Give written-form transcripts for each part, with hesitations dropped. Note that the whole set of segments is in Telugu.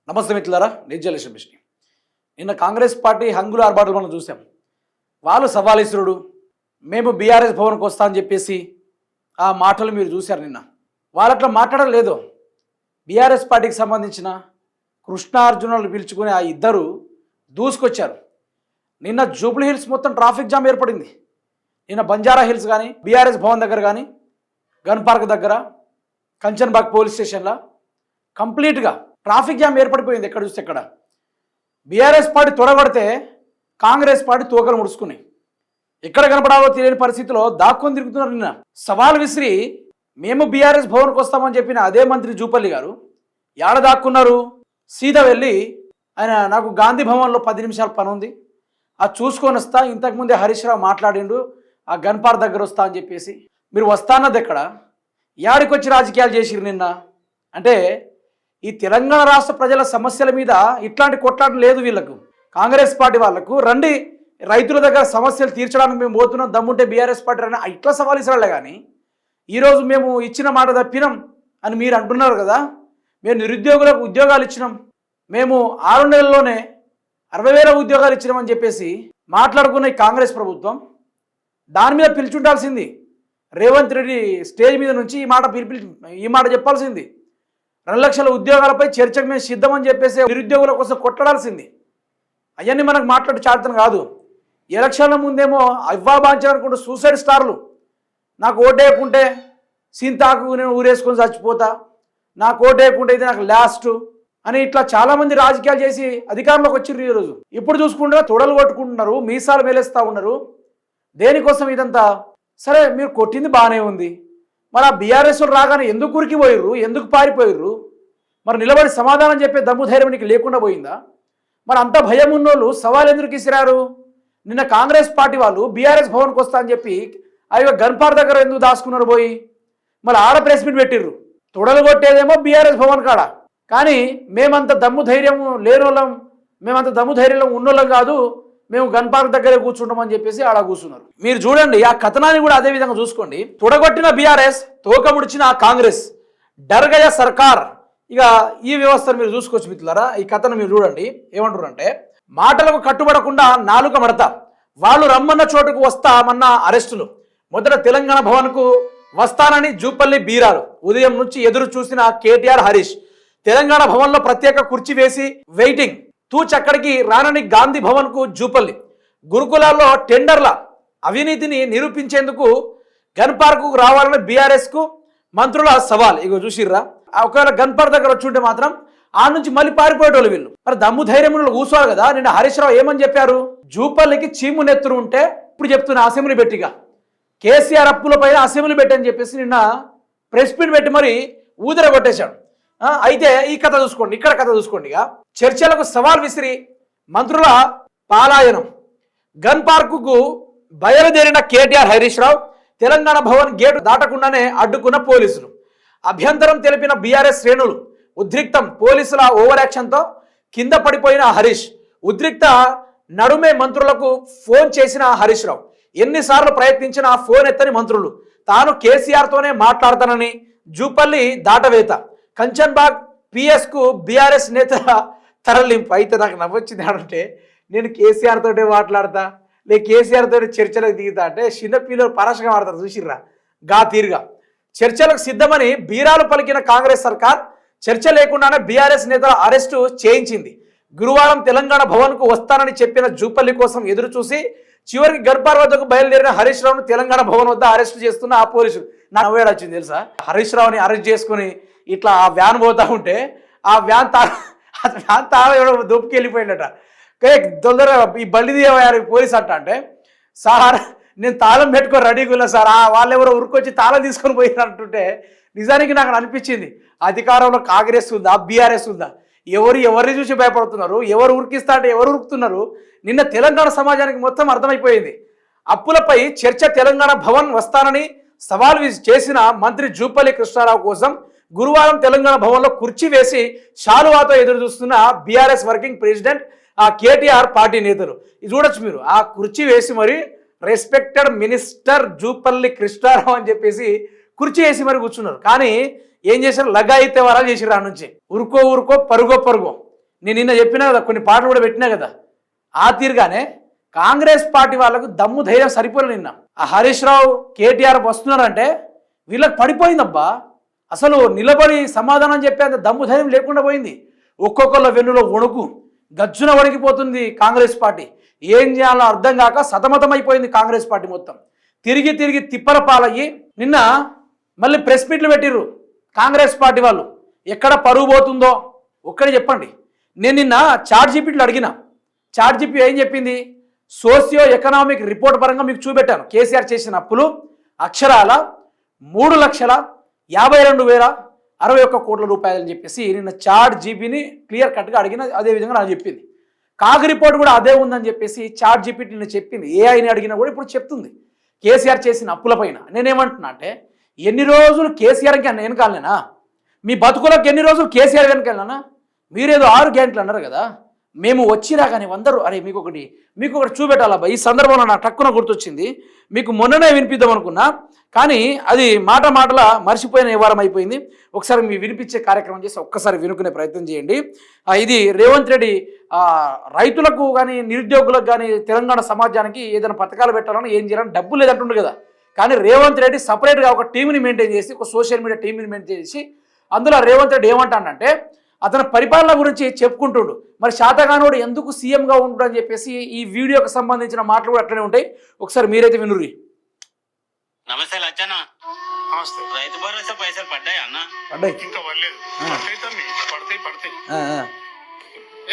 నమస్తే మిత్రులారా, నేను జలేష్ మిశ్ని. నిన్న కాంగ్రెస్ పార్టీ హంగుల ఆర్భాటాలు మనం చూసాం. వాళ్ళు సవాలీశ్వరుడు, మేము బీఆర్ఎస్ భవన్కి వస్తా అని చెప్పేసి ఆ మాటలు మీరు చూశారు. నిన్న వాళ్ళట్లా మాట్లాడడం లేదు. బీఆర్ఎస్ పార్టీకి సంబంధించిన కృష్ణార్జునులు పిలుచుకుని ఆ ఇద్దరు దూసుకొచ్చారు. నిన్న జూబ్లీ హిల్స్ మొత్తం ట్రాఫిక్ జామ్ ఏర్పడింది. నిన్న బంజారా హిల్స్ కానీ, బీఆర్ఎస్ భవన్ దగ్గర కానీ, గన్ పార్క్ దగ్గర, కంచన్బాగ్ పోలీస్ స్టేషన్లో కంప్లీట్గా ట్రాఫిక్ జామ్ ఏర్పడిపోయింది. ఎక్కడ చూస్తే ఎక్కడ బీఆర్ఎస్ పార్టీ తొడగొడితే కాంగ్రెస్ పార్టీ తోకలు ముడుచుకున్నాయి. ఎక్కడ కనపడాలో తెలియని పరిస్థితిలో దాక్కుని తిరుగుతున్నారు. నిన్న సవాల్ విసిరి మేము బీఆర్ఎస్ భవన్కి వస్తామని చెప్పిన అదే మంత్రి జూపల్లి గారు ఏడ దాక్కున్నారు? సీదా వెళ్ళి ఆయన నాకు గాంధీ భవన్లో 10 నిమిషాల పని ఉంది, అది చూసుకొని వస్తా, ఇంతకుముందే హరీష్ రావు మాట్లాడిండు, ఆ గన్ పార్క్ దగ్గర వస్తా అని చెప్పేసి. మీరు వస్తాన్నది ఎక్కడ? యాడికొచ్చి రాజకీయాలు చేసిరు నిన్న? అంటే ఈ తెలంగాణ రాష్ట్ర ప్రజల సమస్యల మీద ఇట్లాంటి కొట్లాట లేదు వీళ్ళకు. కాంగ్రెస్ పార్టీ వాళ్ళకు రండి, రైతుల దగ్గర సమస్యలు తీర్చడానికి మేము పోతున్నాం, దమ్ముంటే బీఆర్ఎస్ పార్టీ రండి, ఇట్లా సవాల్ ఇసరాలే. కానీ ఈరోజు మేము ఇచ్చిన మాట తప్పినాం అని మీరు అంటున్నారు కదా. మేము నిరుద్యోగులకు ఉద్యోగాలు ఇచ్చినాం, మేము 6 నెలల్లోనే 60,000 ఉద్యోగాలు ఇచ్చినామని చెప్పేసి మాట్లాడుకున్న ఈ కాంగ్రెస్ ప్రభుత్వం దాని మీద పిలిచుండాల్సింది. రేవంత్ రెడ్డి స్టేజ్ మీద నుంచి ఈ మాట చెప్పాల్సింది. 2 లక్షల ఉద్యోగాలపై చర్చకు మేము సిద్ధమని చెప్పేసి నిరుద్యోగుల కోసం కొట్లాడాల్సింది. అవన్నీ మనకు మాట్లాడి చాటుతాం కాదు. ఎలక్షన్ల ముందేమో అవ్వాబాంచాలనుకుంటూ సూసైడ్ స్టార్లు, నాకు ఓటేయకుంటే సింతాకు నేను ఊరేసుకొని చచ్చిపోతా, నాకు ఓటేయకుంటే ఇది నాకు లాస్ట్ అని ఇట్లా చాలామంది రాజకీయాలు చేసి అధికారంలోకి వచ్చిర్రు. ఈరోజు ఇప్పుడు చూసుకుంటే తొడలు కొట్టుకుంటున్నారు, మీసాలు మేలేస్తూ ఉన్నారు. దేనికోసం ఇదంతా? సరే, మీరు కొట్టింది బాగానే ఉంది, మరి ఆ బీఆర్ఎస్ రాగానే ఎందుకు ఉరికి పోయిర్రు, ఎందుకు పారిపోయిర్రు? మరి నిలబడి సమాధానం చెప్పే దమ్ము ధైర్యం నీకు లేకుండా పోయిందా? మరి అంత భయం ఉన్నోళ్ళు సవాల్ ఎందుకు ఇసిరారు? నిన్న కాంగ్రెస్ పార్టీ వాళ్ళు బీఆర్ఎస్ భవన్కి వస్తా అని చెప్పి అవి గన్ పార్క్ దగ్గర ఎందుకు దాచుకున్నారు పోయి? మళ్ళీ ఆడ ప్రెస్ మీట్ పెట్టిర్రు. తొడలు కొట్టేదేమో బీఆర్ఎస్ భవన్ కాడ, కానీ మేమంత దమ్ము ధైర్యం లేనోళ్ళం, మేమంత దమ్ము ధైర్యం ఉన్నోళ్ళం కాదు, మేము గన్ పార్క్ దగ్గరే కూర్చుంటామని చెప్పేసి ఆడ కూర్చున్నారు. మీరు చూడండి, ఆ కథనాన్ని కూడా అదే విధంగా చూసుకోండి. తొడగొట్టిన బీఆర్ఎస్, తోక ముడిచిన కాంగ్రెస్, డర్గయ సర్కార్. ఇక ఈ వ్యవస్థను మీరు చూసుకోవచ్చు మిత్రులారా. ఈ కథను మీరు చూడండి, ఏమంటారంటే మాటలకు కట్టుబడకుండా నాలుక మడత, వాళ్ళు రమ్మన్న చోటుకు వస్తామన్న అరెస్టులు. మొదట తెలంగాణ భవన్కు వస్తానని జూపల్లి బీరాలు, ఉదయం నుంచి ఎదురు చూసిన కేటీఆర్ హరీష్, తెలంగాణ భవన్లో ప్రత్యేక కుర్చీ వేసి వెయిటింగ్. తూచక్కడికి రానని గాంధీ భవన్కు జూపల్లి. గురుకులాల్లో టెండర్ల అవినీతిని నిరూపించేందుకు గన్ పార్కు రావాలని బీఆర్ఎస్కు మంత్రుల సవాల్. ఇగో చూసిర్రా, ఒకవేళ గన్ పార్క్ దగ్గర వచ్చి మాత్రం ఆ నుంచి మళ్ళీ పారిపోయేటోళ్ళు వీళ్ళు. మరి దమ్ము ధైర్యం కూర్చోవాలి కదా. నిన్న హరీష్ రావు ఏమని చెప్పారు? జూపల్లికి చీము నెత్తురు ఉంటే ఇప్పుడు చెప్తున్న అసెంబ్లీ పెట్టిగా కేసీఆర్ అప్పుల పైన అసెంబ్లీ పెట్టని చెప్పేసి నిన్న ప్రెస్ మీట్ పెట్టి మరి ఊదర కొట్టేశాడు. అయితే ఈ కథ చూసుకోండి, ఇక్కడ కథ చూసుకోండి. ఇక చర్చలకు సవాల్ విసిరి మంత్రుల పాలాయనం. గన్ పార్కుకు బయలుదేరిన కేటీఆర్ హరీష్ రావు తెలంగాణ భవన్ గేటు దాటకుండానే అడ్డుకున్న పోలీసులు. అభ్యంతరం తెలిపిన బీఆర్ఎస్ శ్రేణులు ఉద్రిక్తం. పోలీసుల ఓవర్ యాక్షన్తో కింద పడిపోయిన హరీష్. ఉద్రిక్త నడుమే మంత్రులకు ఫోన్ చేసిన హరీష్ రావు. ఎన్నిసార్లు ప్రయత్నించిన ఫోన్ ఎత్తని మంత్రులు. తాను కేసీఆర్తోనే మాట్లాడతానని జూపల్లి దాటవేత. కంచన్బాగ్ పిఎస్కు బీఆర్ఎస్ నేత తరలింపు. అయితే నాకు నవ్వొచ్చింది అంటే, నేను కేసీఆర్ తోటే మాట్లాడతా, లే కేసీఆర్ తోటి చర్చలకు దిగుతా అంటే చిన్నపిల్లలు పరాశగా మాడతారు చూసిర్రా. గా తీరుగా చర్చలకు సిద్ధమని బీరాలు పలికిన కాంగ్రెస్ సర్కార్ చర్చ లేకుండానే బీఆర్ఎస్ నేతల అరెస్టు చేయించింది. గురువారం తెలంగాణ భవన్కు వస్తానని చెప్పిన జూపల్లి కోసం ఎదురు చూసి చివరికి గర్భార్ వద్దకు బయలుదేరిన హరీష్ రావును తెలంగాణ భవన్ వద్ద అరెస్ట్ చేస్తున్న ఆ పోలీసులు. నా నవ్వేడు వచ్చింది తెలుసా. హరీష్ రావుని అరెస్ట్ చేసుకుని ఇట్లా ఆ వ్యాన్ పోతా ఉంటే ఆ వ్యాన్ దొప్పుకి వెళ్ళిపోయిందట. తొందరగా ఈ బండి తీయాలి పోలీస్ అంటే, సార్ నేను తాళం పెట్టుకొని రెడీగా ఉన్నా సార్, వాళ్ళెవరో ఉరికొచ్చి తాళం తీసుకొని పోయినట్టుంటే నిజానికి నాకు అనిపించింది, అధికారంలో కాంగ్రెస్ ఉందా బీఆర్ఎస్ ఉందా? ఎవరిని చూసి భయపడుతున్నారు, ఎవరు ఉరికిస్తా అంటే ఎవరు ఉరుకుతున్నారు? నిన్న తెలంగాణ సమాజానికి మొత్తం అర్థమైపోయింది. అప్పులపై చర్చ. తెలంగాణ భవన్ వస్తానని సవాల్ చేసిన మంత్రి జూపల్లి కృష్ణారావు కోసం గురువారం తెలంగాణ భవన్లో కుర్చీ వేసి శాలువాతో ఎదురు చూస్తున్న BRS working president KTR party నేతలు. ఇది చూడొచ్చు మీరు. ఆ కుర్చీ వేసి మరి రెస్పెక్టెడ్ మినిస్టర్ జూపల్లి కృష్ణారావు అని చెప్పేసి కుర్చీ వేసి మరి కూర్చున్నారు. కానీ ఏం చేశారు? లగాయితే వరాలు చేసిర్రు. ఆ నుంచి ఉరుకో పరుగో నేను నిన్న చెప్పినా కదా, కొన్ని పాటలు కూడా పెట్టినా కదా. ఆ తీరుగానే కాంగ్రెస్ పార్టీ వాళ్ళకు దమ్ము ధైర్యం సరిపోలే. నిన్న ఆ హరీష్ రావు కేటీఆర్ వస్తున్నారంటే వీళ్ళకి పడిపోయిందబ్బా. అసలు నిలబడి సమాధానం చెప్పేంత దమ్ము ధైర్యం లేకుండా పోయింది. ఒక్కొక్కళ్ళ వెన్నులో వణుకు, గజ్జున వణికిపోతుంది కాంగ్రెస్ పార్టీ. ఏం చేయాలో అర్థం కాక సతమతమైపోయింది కాంగ్రెస్ పార్టీ మొత్తం. తిరిగి తిరిగి తిప్పల పాలయ్యి నిన్న మళ్ళీ ప్రెస్ మీట్లు పెట్టిర్రు కాంగ్రెస్ పార్టీ వాళ్ళు. ఎక్కడ పరుగు పోతుందో ఒక్కడే చెప్పండి. నేను నిన్న చాట్‌జీపీటీలో అడిగిన, చాట్‌జీపీటీ ఏం చెప్పింది, సోషియో ఎకనామిక్ రిపోర్ట్ పరంగా మీకు చూపెట్టాను. కేసీఆర్ చేసిన అప్పులు అక్షరాల 3,52,061 కోట్ల రూపాయలు అని చెప్పేసి నిన్న చాట్‌జీపీటీని క్లియర్ కట్గా అడిగిన. అదేవిధంగా నాకు చెప్పింది. కాగ్ రిపోర్ట్ కూడా అదే ఉందని చెప్పేసి చాట్‌జీపీటీ నిన్న చెప్పింది. ఏఐని అడిగినా కూడా ఇప్పుడు చెప్తుంది కేసీఆర్ చేసిన అప్పుల పైన. నేనేమంటున్నా అంటే, ఎన్ని రోజులు కేసీఆర్కి అన్న వెనకాలనేనా? మీ బతుకులకు ఎన్ని రోజులు కేసీఆర్ వెనకాలనా? మీరేదో 6 గ్యారెంటీలు అన్నారు కదా. మేము వచ్చినా కానీ అందరూ అరే మీకు ఒకటి చూపెట్టాలబ్బా. ఈ సందర్భంలో నాకు టక్కున గుర్తొచ్చింది. మీకు మొన్ననే వినిపిద్దాం అనుకున్నా, కానీ అది మాటల మర్చిపోయిన వ్యవహారం అయిపోయింది. ఒకసారి మీ వినిపించే కార్యక్రమం చేసి ఒక్కసారి వినుకునే ప్రయత్నం చేయండి. ఇది రేవంత్ రెడ్డి రైతులకు కానీ నిరుద్యోగులకు కానీ తెలంగాణ సమాజానికి ఏదైనా పథకాలు పెట్టాలని ఏం చేయాలని డబ్బు లేదంటుండు కదా. కానీ రేవంత్ రెడ్డి సపరేట్గా ఒక టీంని మెయింటైన్ చేసి, ఒక సోషల్ మీడియా టీంని మెయింటైన్ చేసి, అందులో రేవంత్ రెడ్డి ఏమంటానంటే అతని పరిపాలన గురించి చెప్పుకుంటుండు. మరి శాతగానోడు ఎందుకు సీఎంగా ఉంటాడు అని చెప్పేసి ఈ వీడియోకి సంబంధించిన మాటలు కూడా అట్లనే ఉంటాయి. ఒకసారి మీరైతే వినుర్రి. నమస్తే లచ్చన్న. నమస్తే. రైతు భరోసా పైసలు పడ్డాయి అన్న? పడ్డాయి. ఇంకా పడలేదు. పడతాయి.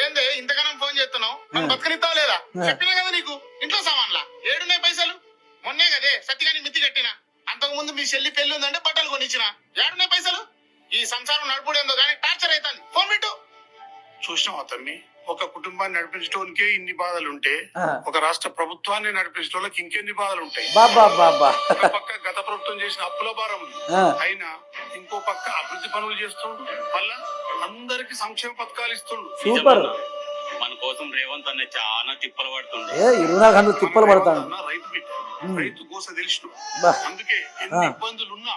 ఏంది ఇంతకన్నా ఫోన్ చేస్తున్నావు? నన్ను బతకనిస్తావు లేదా? చెప్పినా కదా నీకు ఇంట్లో సామాన్లా ఏడున్నాయి పైసలు. మొన్నే కదే సత్తిగాని మిత్తి కట్టిన. అంతకు ముందు మీ చెల్లి పెళ్లి ఉందంటే బట్టలు కొనిచ్చిన. ఏడున్నాయి పైసలు? ఈ సంసారం నడుపుడేందో కానీ టార్చర్ అవుతుంది. ఫోన్ పెట్టు. చూసినావా తమ్మి, ఒక కుటుంబాన్ని నడిపించడానికే ఇన్ని బాధలు ఉంటే ఒక రాష్ట్ర ప్రభుత్వాన్ని నడిపించడానికి ఇంకెన్ని బాధలు ఉంటాయి. ఒక పక్క గత ప్రభుత్వం చేసిన అప్పుల భారం అయినా ఇంకో పక్క అభివృద్ధి పనులు చేస్తుండు, మళ్ళా అందరికి సంక్షేమ పథకాలు ఇస్తుండు. సూపర్. మన కోసం రేవంత్ అన్న చాలా తిప్పలు పడుతుండు. రైతు బిడ్డ, రైతు కోస తెలిసిన. అందుకే ఎన్ని ఇబ్బందులున్నా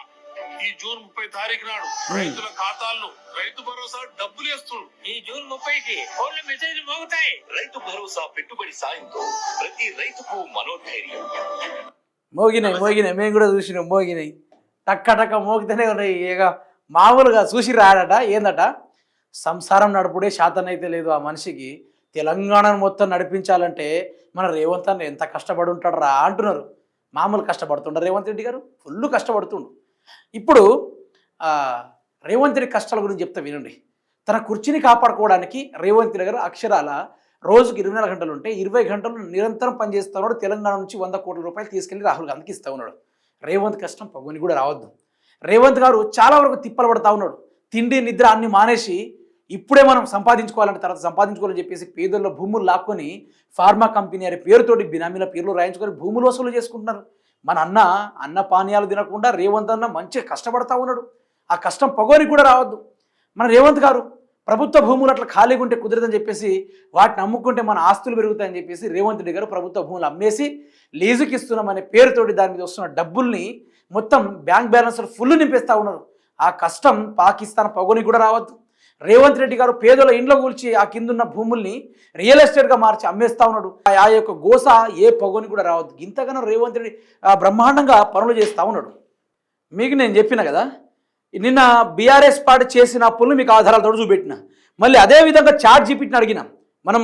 ఈ జూన్ 30 తారీఖు నాడు రైతుల ఖాతాల్లో రైతు భరోసా డబ్బులు వేస్తున్నారు. ఈ జూన్ 30కి ఫోన్ల మెసేజ్ మోగుతాయి. రైతు భరోసా పెట్టుబడి సాయంతో ప్రతి రైతుకు మనోధైర్యం. మోగినాయి మేము కూడా చూసినాం. మోగినాయి టక్క మోగితేనే ఉన్నాయి. ఇక మామూలుగా చూసి రాడట. ఏందట, సంసారం నడుపుడే శాతనైతే లేదు ఆ మనిషికి. తెలంగాణను మొత్తం నడిపించాలంటే మన రేవంత్ అన్న ఎంత కష్టపడి ఉంటాడు రా అంటున్నారు. మామూలు కష్టపడుతుండ్రు రేవంత్ రెడ్డి గారు, ఫుల్ కష్టపడుతుండు. ఇప్పుడు రేవంత్ రెడ్డి కష్టాల గురించి చెప్తా వినండి. తన కుర్చీని కాపాడుకోవడానికి రేవంత్ రెడ్డి గారు అక్షరాల రోజుకి 24 గంటలు ఉంటే 20 గంటలు నిరంతరం పనిచేస్తూ ఉన్నాడు. తెలంగాణ నుంచి 100 కోట్ల రూపాయలు తీసుకెళ్లి రాహుల్ గాంధీకి ఇస్తూ ఉన్నాడు. రేవంత్ కష్టం పగుని కూడా రావద్దు. రేవంత్ గారు చాలా వరకు తిప్పలు పడుతూ ఉన్నాడు. తిండి నిద్ర అన్ని మానేసి ఇప్పుడే మనం సంపాదించుకోవాలంటే తర్వాత సంపాదించుకోవాలని చెప్పేసి పేదల్లో భూములు లాక్కొని ఫార్మా కంపెనీ అనే పేరుతోటి బినామీల పేర్లు రాయించుకొని భూములు వసూలు చేసుకుంటున్నారు. మన అన్న పానీయాలు తినకుండా రేవంత్ అన్న మంచిగా కష్టపడతా ఉన్నాడు. ఆ కష్టం పొగోరికి కూడా రావద్దు. మన రేవంత్ గారు ప్రభుత్వ భూములు అట్లా ఖాళీగా ఉంటే కుదరదని చెప్పేసి వాటిని అమ్ముకుంటే మన ఆస్తులు పెరుగుతాయని చెప్పేసి రేవంత్ రెడ్డి గారు ప్రభుత్వ భూములు అమ్మేసి లీజుకి ఇస్తున్నామనే పేరుతోటి దాని మీద వస్తున్న డబ్బుల్ని మొత్తం బ్యాంక్ బ్యాలెన్స్లు ఫుల్ నింపేస్తూ ఉన్నారు. ఆ కష్టం పాకిస్తాన్ పొగోనికి కూడా రావద్దు. రేవంత్ రెడ్డి గారు పేదల ఇంట్లో కూల్చి ఆ కిందున్న భూముల్ని రియల్ ఎస్టేట్గా మార్చి అమ్మేస్తూ ఉన్నాడు. ఆ యొక్క గోస ఏ పొగని కూడా రావద్దు. ఇంతగానో రేవంత్ రెడ్డి బ్రహ్మాండంగా పనులు చేస్తూ ఉన్నాడు. మీకు నేను చెప్పిన కదా, నిన్న బీఆర్ఎస్ పార్టీ చేసిన అప్పులను మీకు ఆధారాలతో చూపెట్టిన. మళ్ళీ అదేవిధంగా చాట్‌జీపీటీని అడిగినాం. మనం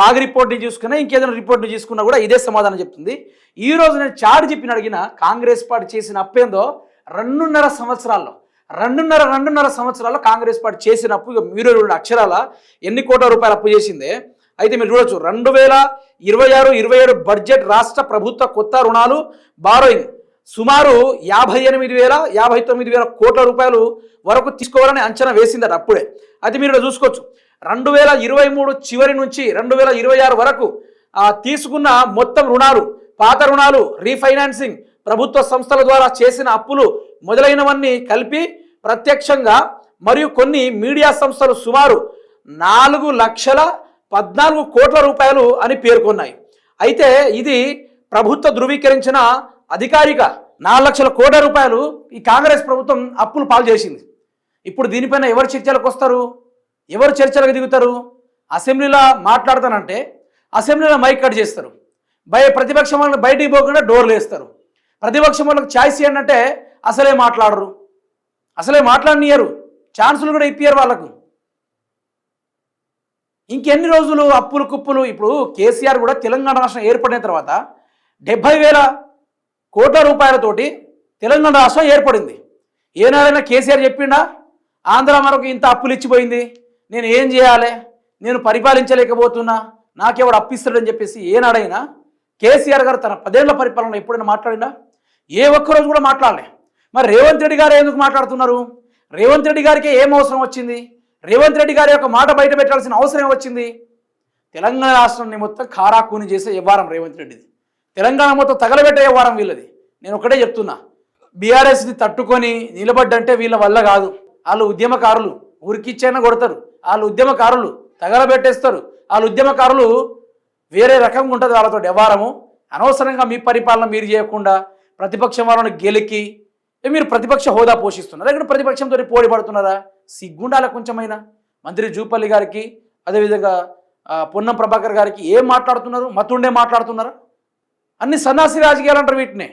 కాగ్ రిపోర్ట్ని చూసుకున్నా ఇంకేదైనా రిపోర్ట్ని చూసుకున్నా కూడా ఇదే సమాధానం చెప్తుంది. ఈరోజు నేను చాట్‌జీపీటీని అడిగిన కాంగ్రెస్ పార్టీ చేసిన అప్పేందో 2.5 సంవత్సరాల్లో కాంగ్రెస్ పార్టీ చేసిన అప్పు మీరు అక్షరాల ఎన్ని కోట్ల రూపాయలు అప్పు చేసిందే. అయితే మీరు చూడొచ్చు, 2026-27 బడ్జెట్ రాష్ట్ర ప్రభుత్వ కొత్త రుణాలు బారోయింగ్ సుమారు 59,000 కోట్ల రూపాయలు వరకు తీసుకోవాలని అంచనా వేసిందట అప్పుడే. అది మీరు చూసుకోవచ్చు. 2023 చివరి నుంచి 2026 వరకు తీసుకున్న మొత్తం రుణాలు, పాత రుణాలు, రీఫైనాన్సింగ్, ప్రభుత్వ సంస్థల ద్వారా చేసిన అప్పులు మొదలైనవన్నీ కలిపి ప్రత్యక్షంగా మరియు కొన్ని మీడియా సంస్థలు సుమారు 4,14 కోట్ల రూపాయలు అని పేర్కొన్నాయి. అయితే ఇది ప్రభుత్వ ధృవీకరించిన అధికారిక 4 లక్షల కోట్ల రూపాయలు ఈ కాంగ్రెస్ ప్రభుత్వం అప్పులు పాలు చేసింది. ఇప్పుడు దీనిపైన ఎవరు చర్చలకు వస్తారు, ఎవరు చర్చలకు దిగుతారు? అసెంబ్లీలో మాట్లాడతానంటే అసెంబ్లీలో మైక్ కట్ చేస్తారు. ప్రతిపక్షం వాళ్ళని బయటికి పోకుండా డోర్లు వేస్తారు. ప్రతిపక్షం వాళ్ళకి ఛాయిస్ ఇవ్వండి అంటే అసలే మాట్లాడరు, అసలే మాట్లాడనియరు, ఛాన్సులు కూడా ఇప్పారు వాళ్ళకు. ఇంకెన్ని రోజులు అప్పులు కుప్పులు. ఇప్పుడు కేసీఆర్ కూడా తెలంగాణ రాష్ట్రం ఏర్పడిన తర్వాత 70,000 కోట్ల రూపాయలతోటి తెలంగాణ రాష్ట్రం ఏర్పడింది. ఏనాడైనా కేసీఆర్ చెప్పిండా ఆంధ్ర మనకు ఇంత అప్పులు ఇచ్చిపోయింది, నేను ఏం చేయాలి, నేను పరిపాలించలేకపోతున్నా, నాకెవడు అప్పిస్తాడని చెప్పేసి ఏనాడైనా కేసీఆర్ గారు తన 10 ఏళ్ల పరిపాలనలో ఎప్పుడైనా మాట్లాడిందా? ఏ ఒక్కరోజు కూడా మాట్లాడలే. మరి రేవంత్ రెడ్డి గారు ఎందుకు మాట్లాడుతున్నారు? రేవంత్ రెడ్డి గారికి ఏం అవసరం వచ్చింది? రేవంత్ రెడ్డి గారి యొక్క మాట బయట పెట్టాల్సిన అవసరం వచ్చింది? తెలంగాణ రాష్ట్రాన్ని మొత్తం కారాకూని చేసే వ్యవహారం రేవంత్ రెడ్డిది. తెలంగాణ మొత్తం తగలబెట్టే వ్యవహారం వీళ్ళది. నేను ఒకటే చెప్తున్నా, బీఆర్ఎస్ని తట్టుకొని నిలబడ్డంటే వీళ్ళ వల్ల కాదు. వాళ్ళు ఉద్యమకారులు, ఊరికిచ్చైనా కొడతారు. వాళ్ళు ఉద్యమకారులు తగలబెట్టేస్తారు. వాళ్ళ ఉద్యమకారులు వేరే రకంగా ఉంటుంది వాళ్ళతో వ్యవహారము. అనవసరంగా మీ పరిపాలన మీరు చేయకుండా ప్రతిపక్షం వాళ్ళని గెలికి మీరు ప్రతిపక్ష హోదా పోషిస్తున్నారా? ఇక్కడ ప్రతిపక్షంతో పోటీ పడుతున్నారా? సిగ్గుండాల కొంచెమైనా. మంత్రి జూపల్లి గారికి అదేవిధంగా పొన్నం ప్రభాకర్ గారికి ఏం మాట్లాడుతున్నారు? మతుండే మాట్లాడుతున్నారా? అన్ని సన్నాసి రాజకీయాలు అంటారు వీటిని.